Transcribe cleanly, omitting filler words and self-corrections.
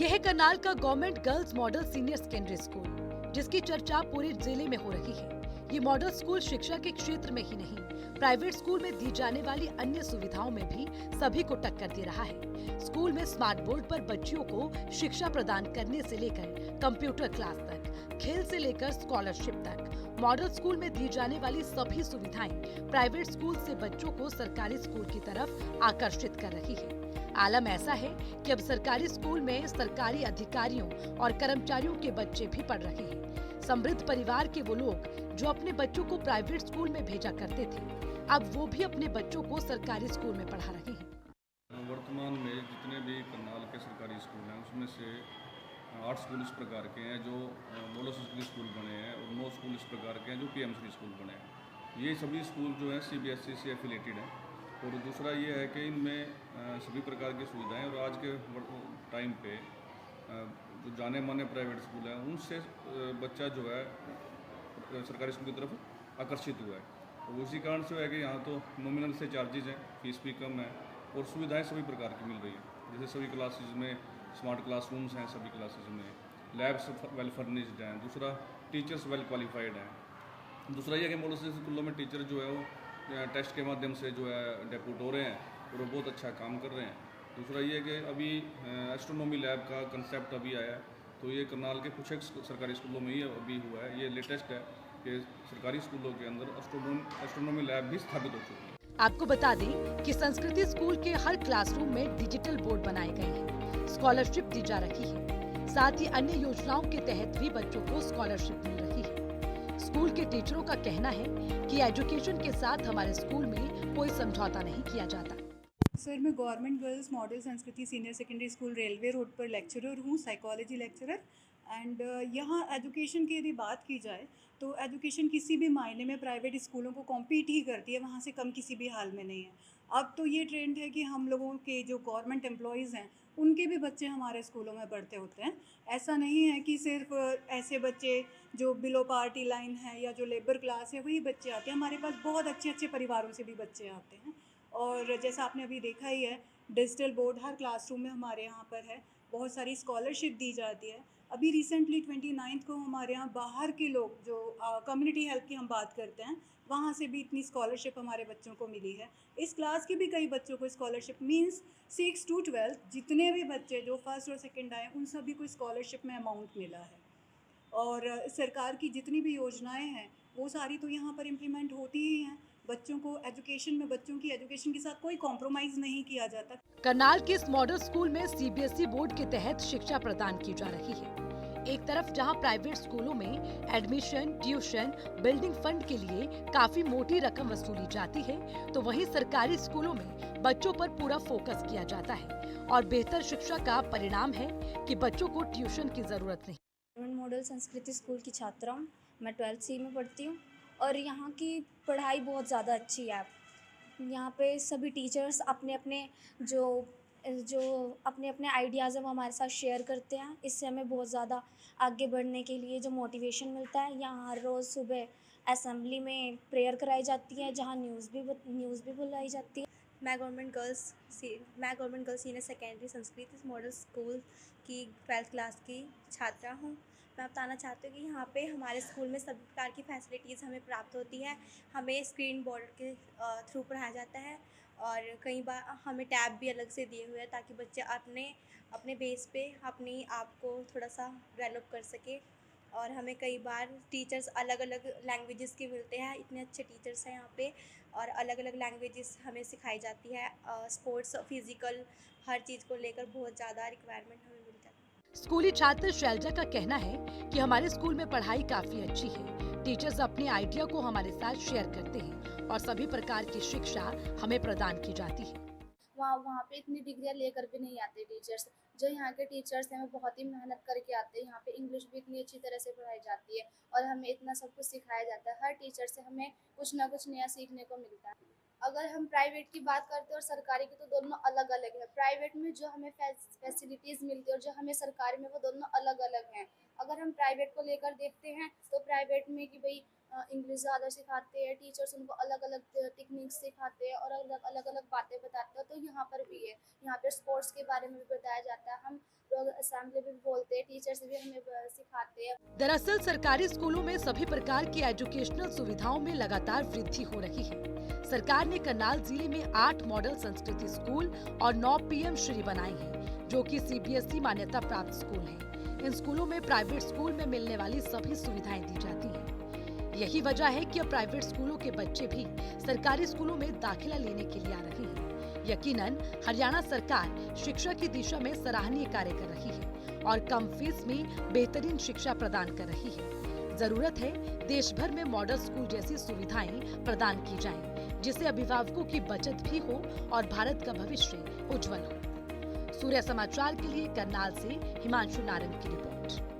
यह है करनाल का government girls model senior secondary school, जिसकी चर्चा पूरे जिले में हो रही है। ये मॉडल स्कूल शिक्षा के क्षेत्र में ही नहीं, प्राइवेट स्कूल में दी जाने वाली अन्य सुविधाओं में भी सभी को टक्कर दे रहा है। स्कूल में स्मार्ट बोर्ड पर बच्चियों को शिक्षा प्रदान करने से लेकर कंप्यूटर क्लास तक, खेल से लेकर स्कॉलरशिप तक, मॉडल स्कूल में दी जाने वाली सभी सुविधाएं प्राइवेट स्कूल से बच्चों को सरकारी स्कूल की तरफ आकर्षित कर रही है। आलम ऐसा है कि अब सरकारी स्कूल में सरकारी अधिकारियों और कर्मचारियों के बच्चे भी पढ़ रहे हैं। समृद्ध परिवार के वो लोग जो अपने बच्चों को प्राइवेट स्कूल में भेजा करते थे, अब वो भी अपने बच्चों को सरकारी स्कूल में पढ़ा रहे हैं। वर्तमान में जितने भी करनाल के सरकारी स्कूल हैं उसमें से 8 स्कूल इस प्रकार के हैं जो मॉडल सरकारी स्कूल बने हैं और 9 स्कूल इस प्रकार के हैं जो पीएमसी स्कूल बने हैं। ये सभी स्कूल जो हैं सीबीएसई से एफिलेटेड हैं। और दूसरा ये है कि इनमें सभी प्रकार की सुविधाएं और आज के टाइम पे जो जाने माने प्राइवेट स्कूल हैं उनसे बच्चा जो है सरकारी स्कूल की तरफ आकर्षित हुआ है। तो उसी कारण से है कि यहाँ तो नॉमिनल से चार्जेज हैं, फीस भी कम है और सुविधाएं सभी प्रकार की मिल रही हैं। जैसे सभी क्लासेज में स्मार्ट क्लासरूम्स हैं, सभी क्लासेज में लैब्स वेल फर्निश्ड हैं। दूसरा टीचर्स वेल क्वालिफाइड हैं। दूसरा ये है कि मॉडल स्कूलों में टीचर जो है वो टेस्ट के माध्यम से जो है डेप्यूट हो रहे हैं और वो बहुत अच्छा काम कर रहे हैं। दूसरा ये है कि अभी एस्ट्रोनॉमी लैब का कंसेप्ट अभी आया है, तो ये करनाल के कुछ एक सरकारी स्कूलों में ही अभी हुआ है। ये लेटेस्ट है कि सरकारी स्कूलों के अंदर एस्ट्रोनॉमी लैब भी स्थापित हो चुकी है। आपको बता दें कि संस्कृति स्कूल के हर क्लासरूम में डिजिटल बोर्ड बनाए गए हैं, स्कॉलरशिप दी जा रही है। साथ ही अन्य योजनाओं के तहत भी बच्चों को स्कॉलरशिप मिल रही है। स्कूल के टीचरों का कहना है कि एजुकेशन के साथ हमारे स्कूल में कोई समझौता नहीं किया जाता। सर, मैं गवर्नमेंट गर्ल्स मॉडल संस्कृति senior secondary school railway road पर लेक्चरर हूँ, साइकोलॉजी लेक्चरर। एंड यहाँ एजुकेशन की यदि बात की जाए तो एजुकेशन किसी भी मायने में प्राइवेट स्कूलों को कॉम्पीट ही करती है, वहाँ से कम किसी भी हाल में नहीं है। अब तो ये ट्रेंड है कि हम लोगों के जो गवर्नमेंट एम्प्लॉयज़ हैं उनके भी बच्चे हमारे स्कूलों में पढ़ते होते हैं। ऐसा नहीं है कि सिर्फ ऐसे बच्चे जो बिलो पावर्टी लाइन है या जो लेबर क्लास है वही बच्चे आते हैं। हमारे पास बहुत अच्छे अच्छे परिवारों से भी बच्चे आते हैं। और जैसा आपने अभी देखा ही है, डिजिटल बोर्ड हर क्लासरूम में हमारे यहाँ पर है। बहुत सारी स्कॉलरशिप दी जाती है। अभी रिसेंटली 29 को हमारे यहाँ बाहर के लोग जो कम्युनिटी हेल्प की हम बात करते हैं, वहाँ से भी इतनी स्कॉलरशिप हमारे बच्चों को मिली है। इस क्लास के भी कई बच्चों को स्कॉलरशिप मीन्स 6 to 12 जितने भी बच्चे जो फर्स्ट और सेकंड आए उन सभी को स्कॉलरशिप में अमाउंट मिला है। और सरकार की जितनी भी योजनाएं हैं वो सारी तो यहाँ पर इम्प्लीमेंट होती ही हैं। बच्चों को एजुकेशन में बच्चों की एजुकेशन के साथ कोई कॉम्प्रोमाइज़ नहीं किया जाता। करनाल के इस मॉडल स्कूल में सीबीएसई बोर्ड के तहत शिक्षा प्रदान की जा रही है। एक तरफ जहां प्राइवेट स्कूलों में एडमिशन, ट्यूशन, बिल्डिंग फंड के लिए काफी मोटी रकम वसूली जाती है, तो वहीं सरकारी स्कूलों में बच्चों पर पूरा फोकस किया जाता है और बेहतर शिक्षा का परिणाम है कि बच्चों को ट्यूशन की जरूरत नहीं। गवर्नमेंट मॉडल संस्कृति स्कूल की छात्रा हूँ। मैं 12th C में पढ़ती हूँ और यहाँ की पढ़ाई बहुत ज़्यादा अच्छी है। यहाँ पे सभी टीचर्स अपने अपने जो अपने अपने आइडियाज़ हैं वो हमारे साथ शेयर करते हैं। इससे हमें बहुत ज़्यादा आगे बढ़ने के लिए जो मोटिवेशन मिलता है। यहाँ हर रोज़ सुबह असेंबली में प्रेयर कराई जाती है, जहाँ न्यूज़ भी बुलाई जाती है। मैं government girls senior secondary Sanskrit model school की 12th क्लास की छात्रा हूँ। मैं बताना चाहती हूँ कि यहाँ पे हमारे स्कूल में सभी प्रकार की फैसिलिटीज़ हमें प्राप्त होती है। हमें स्क्रीन बोर्ड के थ्रू पढ़ाया जाता है और कई बार हमें टैब भी अलग से दिए हुए हैं ताकि बच्चे अपने बेस पे अपनी आप को थोड़ा सा डेवलप कर सके। और हमें कई बार टीचर्स अलग अलग लैंग्वेजेस के मिलते हैं। इतने अच्छे टीचर्स हैं यहाँ पे और अलग अलग लैंग्वेजेस हमें सिखाई जाती है। स्पोर्ट्स, फिज़िकल हर चीज़ को लेकर बहुत ज़्यादा रिक्वायरमेंट हमें मिल जाती है। स्कूली छात्र शैलजा का कहना है कि हमारे स्कूल में पढ़ाई काफी अच्छी है। टीचर्स अपने आइडिया को हमारे साथ शेयर करते हैं और सभी प्रकार की शिक्षा हमें प्रदान की जाती है। वहाँ पे इतनी डिग्रियाँ लेकर भी नहीं आते टीचर्स। जो यहाँ के टीचर्स हैं वो बहुत ही मेहनत करके आते हैं। यहाँ पे इंग्लिश भी इतनी अच्छी तरह से पढ़ाई जाती है और हमें इतना सब कुछ सिखाया जाता है। हर टीचर से हमें कुछ ना कुछ नया सीखने को मिलता है। अगर हम प्राइवेट की बात करते हैं और सरकारी की तो दोनों अलग अलग है। प्राइवेट में जो हमें फैसिलिटीज़ मिलती है और जो हमें सरकारी में वो दोनों अलग अलग हैं। अगर हम प्राइवेट को लेकर देखते हैं तो प्राइवेट में कि भाई इंग्लिश ज़्यादा सिखाते हैं, टीचर्स उनको अलग अलग टेक्निक्स सिखाते हैं और अलग अलग बातें बताते हैं। तो यहाँ पर भी है, यहाँ पर स्पोर्ट्स के बारे में भी बताया जाता है। हम लोग असेंबली में भी बोलते हैं, टीचर्स भी हमें सिखाते हैं। दरअसल सरकारी स्कूलों में सभी प्रकार की एजुकेशनल सुविधाओं में लगातार वृद्धि हो रही है। सरकार ने करनाल जिले में 8 मॉडल संस्कृति स्कूल और 9 पीएम श्री बनाए हैं, जो कि सीबीएसई मान्यता प्राप्त स्कूल हैं। इन स्कूलों में प्राइवेट स्कूल में मिलने वाली सभी सुविधाएं दी जाती हैं। यही वजह है कि अब प्राइवेट स्कूलों के बच्चे भी सरकारी स्कूलों में दाखिला लेने के लिए आ रहे हैं। यकीनन हरियाणा सरकार शिक्षा की दिशा में सराहनीय कार्य कर रही है और कम फीस में बेहतरीन शिक्षा प्रदान कर रही है। जरूरत है देश भर में मॉडल स्कूल जैसी सुविधाएं प्रदान की जाएं, जिससे अभिभावकों की बचत भी हो और भारत का भविष्य उज्जवल हो। सूर्य समाचार के लिए करनाल से हिमांशु नारंग की रिपोर्ट।